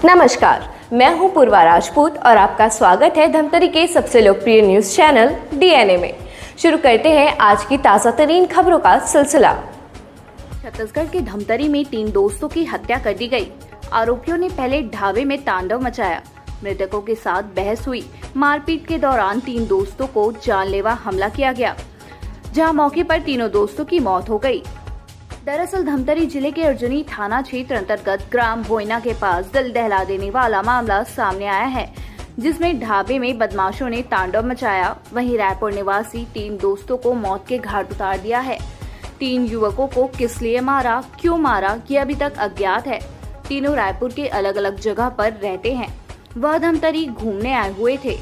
नमस्कार, मैं हूं पूर्वा राजपूत और आपका स्वागत है धमतरी के सबसे लोकप्रिय न्यूज चैनल डीएनए में। शुरू करते हैं आज की ताज़ा तरीन खबरों का सिलसिला। छत्तीसगढ़ के धमतरी में 3 दोस्तों की हत्या कर दी गई। आरोपियों ने पहले ढाबे में तांडव मचाया। मृतकों के साथ बहस हुई। मारपीट के दौरान 3 दोस्तों को जानलेवा हमला किया गया, जहां मौके पर तीनों दोस्तों की मौत हो गई। दरअसल धमतरी जिले के अर्जुनी थाना क्षेत्र अंतर्गत ग्राम भोइना के पास दिल दहला देने वाला मामला सामने आया है, जिसमें ढाबे में बदमाशों ने तांडव मचाया। वहीं रायपुर निवासी 3 दोस्तों को मौत के घाट उतार दिया है। 3 युवकों को किस लिए मारा, क्यों मारा, ये अभी तक अज्ञात है। तीनों रायपुर के अलग अलग जगह पर रहते हैं। वह धमतरी घूमने आए हुए थे।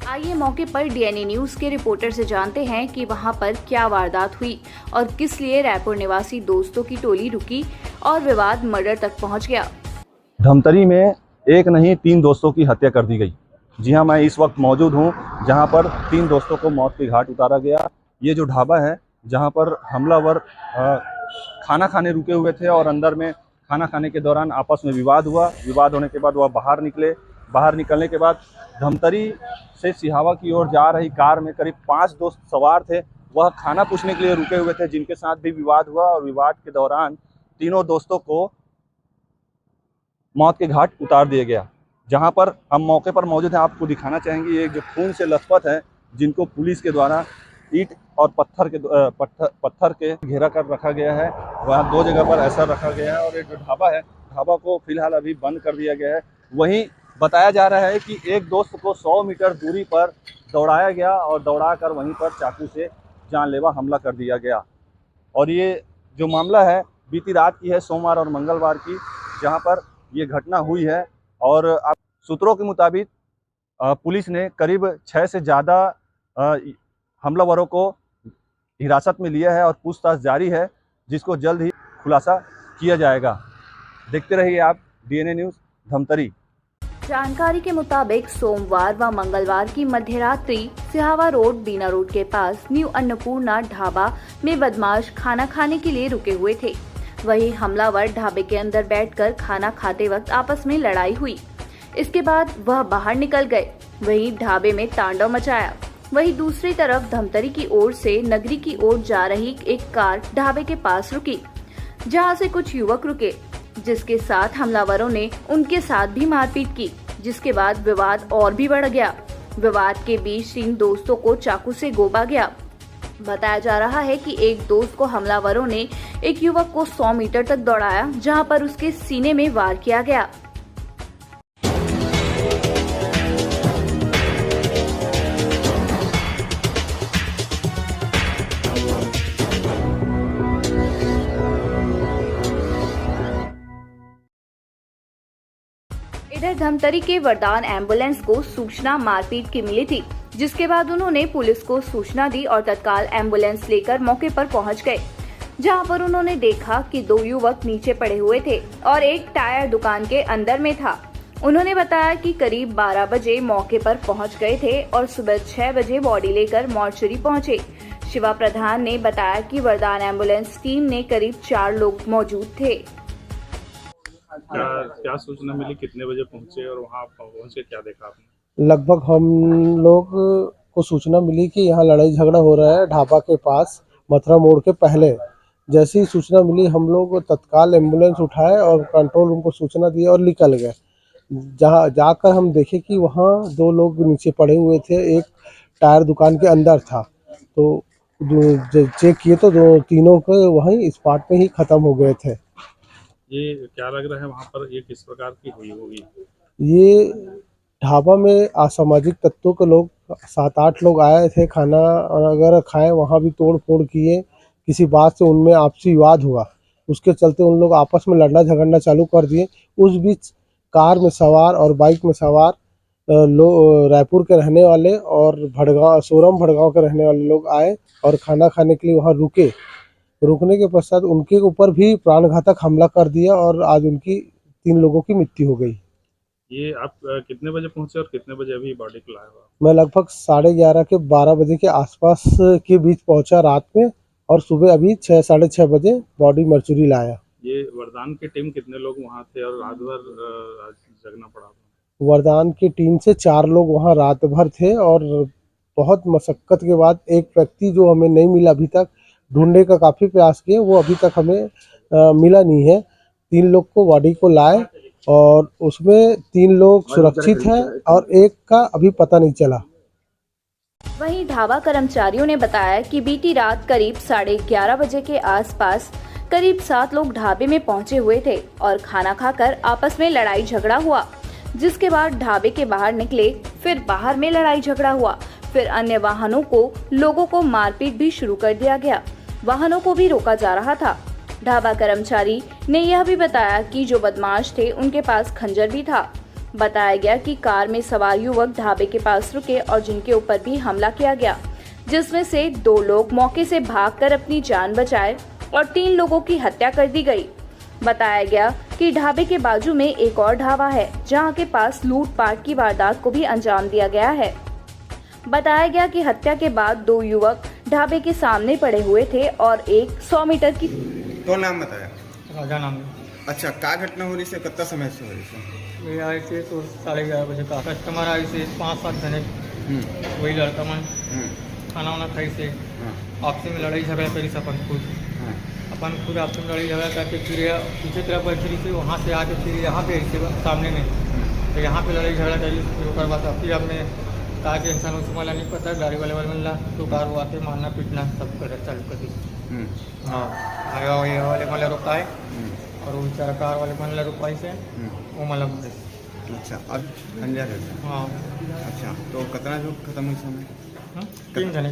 आइए मौके पर डीएनए न्यूज के रिपोर्टर से जानते हैं कि वहां पर क्या वारदात हुई और किस लिए रायपुर निवासी दोस्तों की टोली रुकी और विवाद मर्डर तक पहुंच गया। धमतरी में एक नहीं 3 दोस्तों की हत्या कर दी गई। जी हाँ, मैं इस वक्त मौजूद हूँ जहाँ पर 3 दोस्तों को मौत के घाट उतारा गया। ये जो ढाबा है जहाँ पर हमलावर खाना खाने रुके हुए थे और अंदर में खाना खाने के दौरान आपस में विवाद हुआ। विवाद होने के बाद वह बाहर निकले। बाहर निकलने के बाद धमतरी से सिहावा की ओर जा रही कार में करीब 5 दोस्त सवार थे। वह खाना पूछने के लिए रुके हुए थे, जिनके साथ भी विवाद हुआ और विवाद के दौरान तीनों दोस्तों को मौत के घाट उतार दिया गया। जहां पर हम मौके पर मौजूद हैं, आपको दिखाना चाहेंगे एक जो खून से लथपथ है, जिनको पुलिस के द्वारा ईंट और पत्थर के घेरा कर रखा गया है। वहाँ 2 जगह पर ऐसा रखा गया है और एक जो ढाबा है, ढाबा को फिलहाल अभी बंद कर दिया गया है। वहीं बताया जा रहा है कि एक दोस्त को 100 मीटर दूरी पर दौड़ाया गया और दौड़ाकर वहीं पर चाकू से जानलेवा हमला कर दिया गया। और ये जो मामला है बीती रात की है, सोमवार और मंगलवार की, जहां पर ये घटना हुई है। और आप सूत्रों के मुताबिक पुलिस ने करीब 6 से ज़्यादा हमलावरों को हिरासत में लिया है और पूछताछ जारी है, जिसको जल्द ही खुलासा किया जाएगा। देखते रहिए आप डीएनए न्यूज़ धमतरी। जानकारी के मुताबिक सोमवार व मंगलवार की मध्यरात्रि सिहावा रोड बीना रोड के पास न्यू अन्नपूर्णा ढाबा में बदमाश खाना खाने के लिए रुके हुए थे। वहीं हमलावर ढाबे के अंदर बैठकर खाना खाते वक्त आपस में लड़ाई हुई। इसके बाद वह बाहर निकल गए। वहीं ढाबे में तांडव मचाया। वहीं दूसरी तरफ धमतरी की ओर से नगरी की ओर जा रही एक कार ढाबे के पास रुकी, जहां से कुछ युवक रुके, जिसके साथ हमलावरों ने उनके साथ भी मारपीट की, जिसके बाद विवाद और भी बढ़ गया। विवाद के बीच 3 दोस्तों को चाकू से गोदा गया। बताया जा रहा है कि एक दोस्त को हमलावरों ने एक युवक को 100 मीटर तक दौड़ाया, जहां पर उसके सीने में वार किया गया। इधर धमतरी के वरदान एम्बुलेंस को सूचना मारपीट की मिली थी, जिसके बाद उन्होंने पुलिस को सूचना दी और तत्काल एम्बुलेंस लेकर मौके पर पहुंच गए, जहां पर उन्होंने देखा कि 2 युवक नीचे पड़े हुए थे और एक टायर दुकान के अंदर में था। उन्होंने बताया कि करीब 12 बजे मौके पर पहुंच गए थे और सुबह 6 बजे बॉडी लेकर मॉर्चरी पहुंचे। शिवा प्रधान ने बताया कि वरदान एम्बुलेंस टीम में करीब 4 लोग मौजूद थे। क्या सूचना मिली, कितने बजे पहुंचे और वहां पहुंच के क्या देखा आपने? लगभग हम लोग को सूचना मिली कि यहाँ लड़ाई झगड़ा हो रहा है ढाबा के पास, मथुरा मोड़ के पहले। जैसी सूचना मिली हम लोग तत्काल एम्बुलेंस उठाए और कंट्रोल रूम को सूचना दी और निकल गए। जहाँ जाकर हम देखे कि वहाँ 2 लोग नीचे पड़े हुए थे, एक टायर दुकान के अंदर था। तो चेक किए तो तीनों के वहीं स्पॉट पे ही ख़त्म हो गए थे। ये क्या लग रहा है वहाँ पर ये किस प्रकार की हुई होगी? ये ढाबा में असामाजिक तत्वों के लोग 7-8 लोग आए थे खाना वगैरह खाए, वहाँ भी तोड़ फोड़ किए। किसी बात से उनमें आपसी विवाद हुआ, उसके चलते उन लोग आपस में लड़ना झगड़ना चालू कर दिए। उस बीच कार में सवार और बाइक में सवार लोग रायपुर के रहने वाले और सोरम भड़गांव के रहने वाले लोग आए और खाना खाने के लिए वहाँ रुके। रुकने के पश्चात उनके ऊपर भी प्राणघातक हमला कर दिया और आज उनकी 3 लोगों की मृत्यु हो गई। ये आप कितने बजे पहुंचे और कितने बजे अभी बॉडी को लाया हुआ? मैं लगभग 11:30 के 12 बजे के आसपास के बीच पहुंचा रात में और सुबह अभी 6 साढ़े 6 बजे बॉडी मर्चुरी लाया। ये वरदान की टीम कितने लोग वहाँ थे और रात भर जगना पड़ा था? वरदान की टीम से 4 लोग वहाँ रात भर थे और बहुत मशक्कत के बाद एक व्यक्ति जो हमें नहीं मिला, अभी तक ढूंढने का काफ़ी प्रयास किए, वो अभी तक हमें मिला नहीं है। 3 लोग को बॉडी को लाए और उसमें 3 लोग सुरक्षित हैं और एक का अभी पता नहीं चला। वहीं ढाबा कर्मचारियों ने बताया कि बीती रात करीब 11:30 बजे के आसपास करीब 7 लोग ढाबे में पहुंचे हुए थे और खाना खाकर आपस में लड़ाई झगड़ा हुआ, जिसके बाद ढाबे के बाहर निकले, फिर बाहर में लड़ाई झगड़ा हुआ, फिर अन्य वाहनों को लोगों को मारपीट भी शुरू कर दिया गया। वाहनों को भी रोका जा रहा था। ढाबा कर्मचारी ने यह भी बताया कि जो बदमाश थे उनके पास खंजर भी था। बताया गया कि कार में सवार युवक ढाबे के पास रुके और जिनके ऊपर भी हमला किया गया, जिसमें से 2 लोग मौके से भागकर अपनी जान बचाए और 3 लोगों की हत्या कर दी गई। बताया गया कि ढाबे के बाजू में एक और ढाबा है, जहां के पास लूटपाट की वारदात को भी अंजाम दिया गया है। बताया गया कि हत्या के बाद 2 युवक ढाबे के सामने पड़े हुए थे और एक 100 मीटर की तो नाम बताया? राजा नाम है। अच्छा, का घटना हो रही से कितना समय से हो रही से? ये आए थे तो 11:30 बजे का कस्टमर आए से 5-7 जने, वही लड़का मन खाना वाना खाई से आपसी में लड़ाई झगड़ा करी से अपन खुद आपसी में लड़ाई झगड़ा करके फिर पीछे तरफ बढ़ी से वहाँ से आके फिर यहाँ पे सामने में तो यहाँ पे लड़ाई झगड़ा करी। फिर उसके बाद फिर हमने कहा कि इंसान उसको वाला नहीं पता, गाड़ी वाले मिला तो कार वो आके मारना पीटना सब कर चालू कर दी। हाँ, ये वाले मतलब रुकाए और वो बेचारा कार वाले मतलब रुकाई से वो मतलब। अच्छा, अब खंजर है? हाँ। अच्छा, तो कितना जो खत्म हुई समय? 3 जने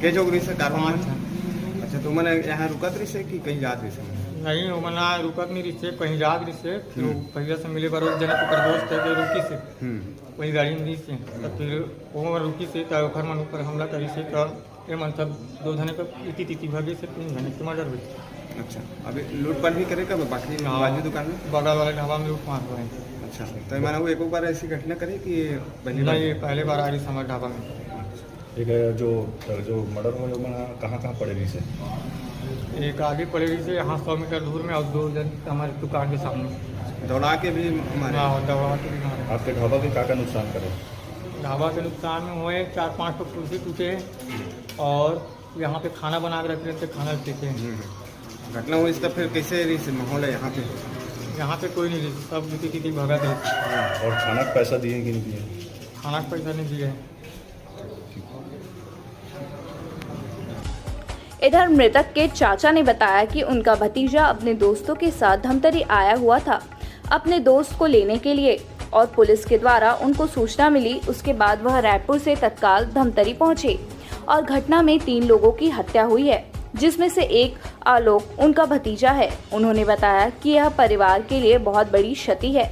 के जो रही से कार? 5। अच्छा, तो मैंने यहाँ रुकत रही से कि कहीं जात रही से? नहीं, वो मना रुकत नहीं रही से, कहीं जाग रही से। फिर वो पहले से मिले बार जने तो दोस्त है कि रुकी से वही गाड़ी में रही से, तो फिर वो रुकी से तो घर मन ऊपर हमला करी से तो ये मन सब 2 जने का इति भागी से 3 जने की मर्डर हुई। अच्छा, अभी लूटपाट भी करे कब बाकी बाजू दुकान में? बगल वाले ढाबा में लूट मार हुए। अच्छा, तो मैंने वो एक बार ऐसी घटना करी कि नहीं, पहले बार आ रही हमारे ढाबा में। एक जो मर्डर हुआ मैंने कहाँ पड़े रही से? एक आगे पड़े रही से यहाँ 100 मीटर दूर में और 2 जन हमारे दुकान के सामने दौड़ा के भी हमारे? हाँ, दौड़ा के भी मारे। आपके ढाबा के क्या नुकसान करे? ढाबा के नुकसान में हुए 4-5 तो कुर्सी टूटे और यहाँ पे खाना बना के रख रहे थे, खाना पीते हैं। घटना हुई तो फिर कैसे रही से माहौल है यहाँ पे? यहाँ पे कोई नहीं, सब किसी भगा थे। और खाना का पैसा दिए कि नहीं दिए? खाना का पैसा नहीं दिए। इधर मृतक के चाचा ने बताया कि उनका भतीजा अपने दोस्तों के साथ धमतरी आया हुआ था अपने दोस्त को लेने के लिए और पुलिस के द्वारा उनको सूचना मिली। उसके बाद वह रायपुर से तत्काल धमतरी पहुंचे और घटना में 3 लोगों की हत्या हुई है, जिसमें से एक आलोक उनका भतीजा है। उन्होंने बताया कि यह परिवार के लिए बहुत बड़ी क्षति है।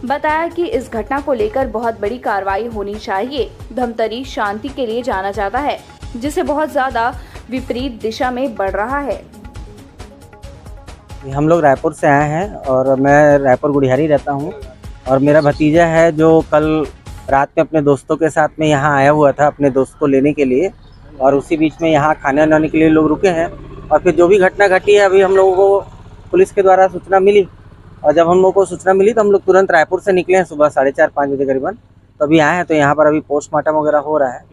बताया कि इस घटना को लेकर बहुत बड़ी कार्रवाई होनी चाहिए। धमतरी शांति के लिए जाना जाता है, जिसे बहुत ज्यादा विपरीत दिशा में बढ़ रहा है। हम लोग रायपुर से आए हैं और मैं रायपुर गुड़ियारी रहता हूं और मेरा भतीजा है जो कल रात में अपने दोस्तों के साथ में यहाँ आया हुआ था अपने दोस्त को लेने के लिए और उसी बीच में यहाँ खाने बनाने के लिए लोग रुके हैं और फिर जो भी घटना घटी है अभी हम लोगों को पुलिस के द्वारा सूचना मिली और जब हम लोग को सूचना मिली तो हम लोग तुरंत रायपुर से निकले हैं सुबह 4:30-5 बजे करीबन। तो अभी आए हैं तो यहाँ पर अभी पोस्टमार्टम वगैरह हो रहा है।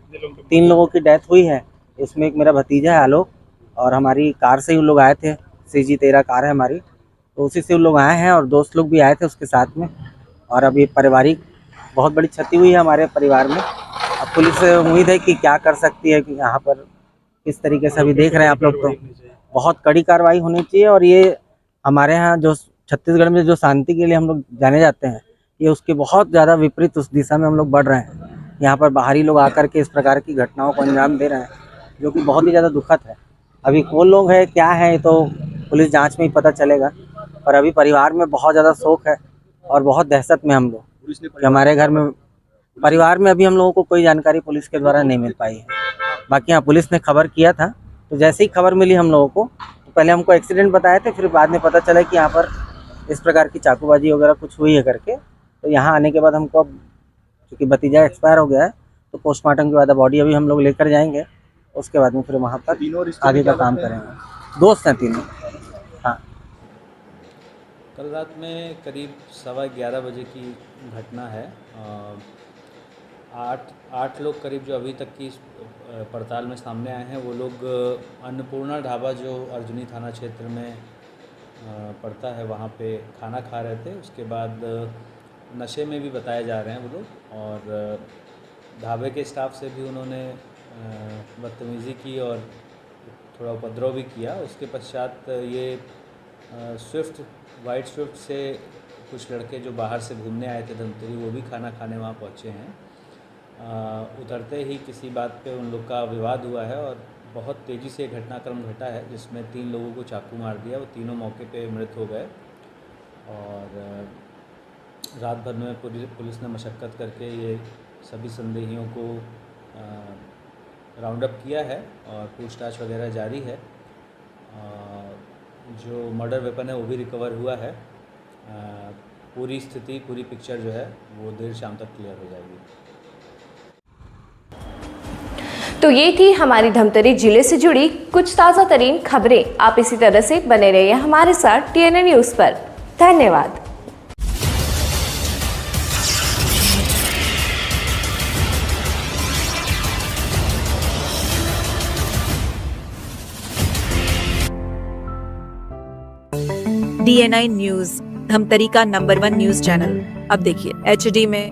3 लोगों की डेथ हुई है, इसमें एक मेरा भतीजा है आलोक और हमारी कार से ही लोग आए थे, CG13 कार है हमारी, तो उसी से लोग आए हैं और दोस्त लोग भी आए थे उसके साथ में। और अभी पारिवारिक बहुत बड़ी क्षति हुई है हमारे परिवार में। अब पुलिस से उम्मीद है कि क्या कर सकती है कि यहाँ पर किस तरीके से अभी देख रहे हैं आप लोग, तो बहुत कड़ी कार्रवाई होनी चाहिए। और ये हमारे यहाँ जो छत्तीसगढ़ में जो शांति के लिए हम लोग जाने जाते हैं, ये उसके बहुत ज़्यादा विपरीत उस दिशा में हम लोग बढ़ रहे हैं। यहाँ पर बाहरी लोग आकर के इस प्रकार की घटनाओं को अंजाम दे रहे हैं, जो कि बहुत ही ज़्यादा दुखद है। अभी कौन लोग हैं क्या है तो पुलिस जांच में ही पता चलेगा, पर अभी परिवार में बहुत ज़्यादा शोक है और बहुत दहशत में हम लोग कि हमारे घर में परिवार में अभी हम लोगों को कोई जानकारी पुलिस के द्वारा नहीं मिल पाई है। बाकी हाँ, पुलिस ने खबर किया था, तो जैसे ही खबर मिली हम लोगों को, तो पहले हमको एक्सीडेंट बताए थे, फिर बाद में पता चला कि यहाँ पर इस प्रकार की चाकूबाजी वगैरह कुछ हुई है करके। तो यहाँ आने के बाद हमको, चूँकि भतीजा एक्सपायर हो गया है, तो पोस्टमार्टम के बाद बॉडी अभी हम लोग लेकर जाएंगे, उसके बाद में फिर वहाँ पर आगे का काम करेंगे। दोस्त हैं 3। हाँ, कल रात में करीब 11:15 बजे की घटना है। आठ लोग करीब जो अभी तक की पड़ताल में सामने आए हैं, वो लोग अन्नपूर्णा ढाबा जो अर्जुनी थाना क्षेत्र में पड़ता है, वहाँ पे खाना खा रहे थे। उसके बाद नशे में भी बताए जा रहे हैं वो लोग, और ढाबे के स्टाफ से भी उन्होंने बदतमीज़ी की और थोड़ा उपद्रव भी किया। उसके पश्चात ये वाइट स्विफ्ट से कुछ लड़के जो बाहर से घूमने आए थे धमतरी, वो भी खाना खाने वहाँ पहुँचे हैं। उतरते ही किसी बात पे उन लोग का विवाद हुआ है और बहुत तेज़ी से घटनाक्रम घटा है, जिसमें 3 लोगों को चाकू मार दिया। वो तीनों मौके पे मृत हो गए और रात भर में पुलिस ने मशक्क़त करके ये सभी संदेहियों को राउंड अप किया है और पूछताछ वगैरह जारी है। जो मर्डर वेपन है वो भी रिकवर हुआ है। पूरी स्थिति, पूरी पिक्चर जो है वो देर शाम तक क्लियर हो जाएगी। तो ये थी हमारी धमतरी जिले से जुड़ी कुछ ताज़ा तरीन खबरें। आप इसी तरह से बने रहिए हमारे साथ TNA न्यूज़ पर। धन्यवाद। DNI न्यूज़, धमतरी का नंबर 1 न्यूज़ चैनल। अब देखिए HD में,